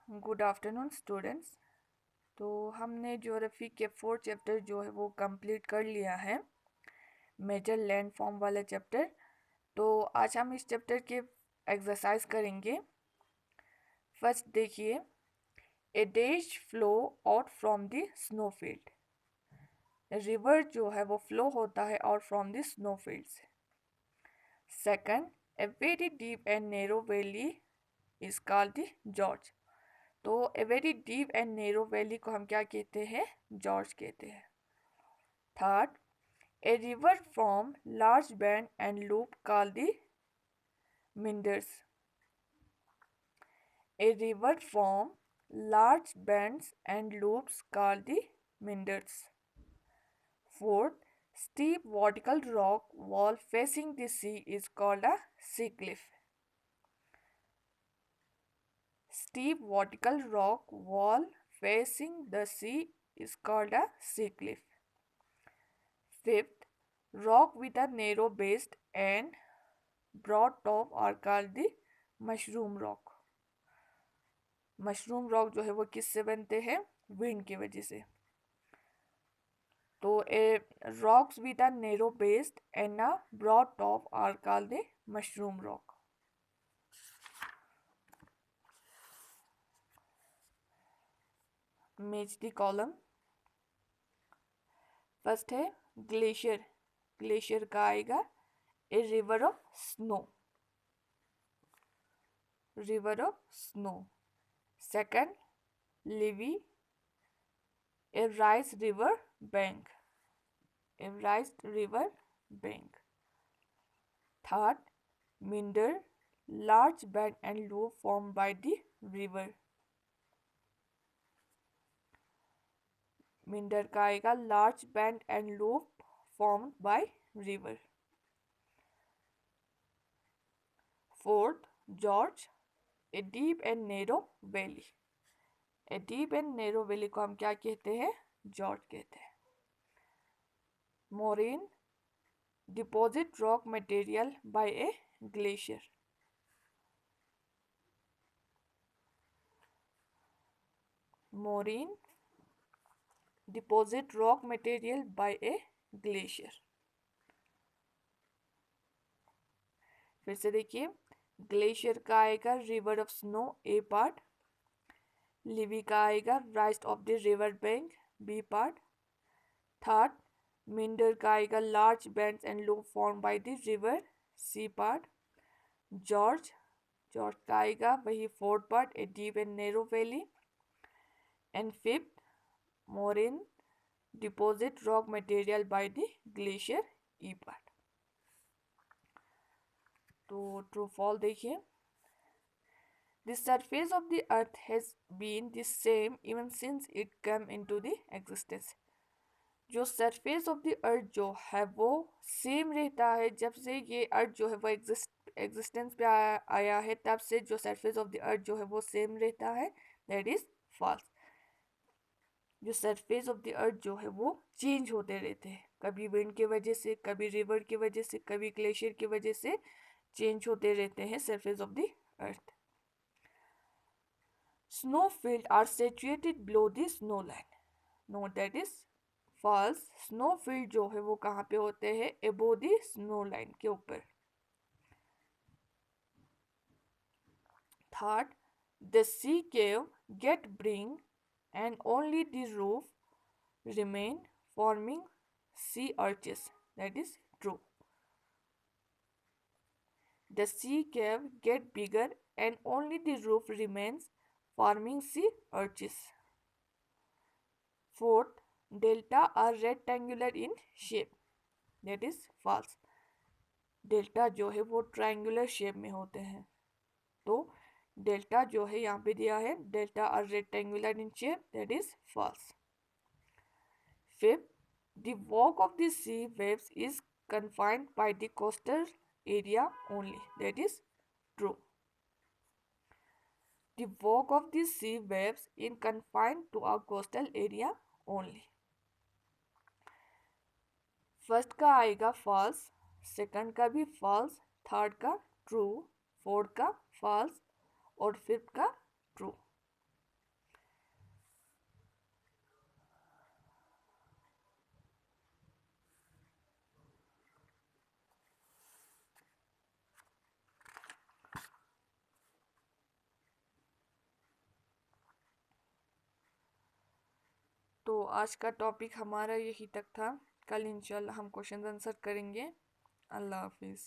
Good afternoon students. तो हमने geography के 4 चैप्टर जो है वो कंप्लीट कर लिया है, मेजर लैंड फॉर्म वाला चैप्टर। तो आज हम इस चैप्टर के एक्सरसाइज करेंगे। फर्स्ट देखिए, a dash flow out from the snowfield. River जो है वो फ्लो होता है आउट फ्रॉम द स्नोफील्ड से। Second, a very deep and narrow valley is called the gorge. तो a very deep and narrow valley को हम क्या कहते हैं? जॉर्ज कहते हैं। Third, a river from large bend and loop called the meanders. A river from large bends and loops called the minders. Fourth, steep vertical rock wall facing the sea is called a sea cliff. Steep vertical rock wall facing the sea is called a sea cliff. Fifth, rock with a narrow base and broad top are called the mushroom rock. Mushroom rock जो है वो किससे बनते हैं? Wind की वजह से। तो a rocks with a narrow base and a broad top are called the mushroom rock. Match the column. First है ग्लेशियर। ग्लेशियर का आएगा a river of snow. River of snow. Second, levee, a rice river bank. A rice river bank. Third, minder, large bend and loop formed by the river. Meander का आएगा large bend and loop formed by river. Fourth, gorge, a deep and narrow valley. A deep and narrow valley को हम क्या कहते हैं? Gorge कहते हैं। Moraine, deposit rock material by a glacier. Moraine, deposit rock material by a glacier. फिर से देखिए, ग्लेशियर का आएगा river of snow a part. Levee का आएगा rise of the river bank B part. Third, मिंडर का आएगा large bends and loop form by the river C part. Gorge, gorge का आएगा वही fourth part a deep and narrow valley. And fifth, moraine, deposit rock material by the glacier E part. तो true false देखिए, the surface of the earth has been the same even since it came into the existence. जो surface of the earth जो है वो same रहता है जब से ये अर्थ जो है वो एग्जिस्टेंस पे आया है, तब से जो सरफेस ऑफ द अर्थ जो है वो सेम रहता है। That is false. जो सरफेस ऑफ द अर्थ जो है वो चेंज होते रहते हैं, कभी विंड की वजह से, कभी रिवर की वजह से, कभी ग्लेशियर की वजह से चेंज होते रहते हैं surface of the earth. Snowfields are situated below the snow line. No, that is false. Snowfield जो है वो कहाँ पे होते हैं? Above the snow line के ऊपर। Third, the sea cave get bring and only the roof remain forming sea arches. That is true. The sea cave get bigger and only the roof remains forming sea arches. Fourth, delta are rectangular in shape. That is false. Delta जो है वो triangular shape में होते हैं। तो delta जो है यहाँ पे दिया है delta R rectangular in shape. That is false. Fifth, the walk of the sea waves is confined by the coastal area only. That is true. The walk of the sea waves is confined to a coastal area only. First का आएगा false, second का भी false, third का true, fourth का false और fifth का true. तो आज का टॉपिक हमारा यही तक था। कल इंशाल्लाह हम क्वेश्चन आंसर करेंगे। अल्लाह हाफिज़।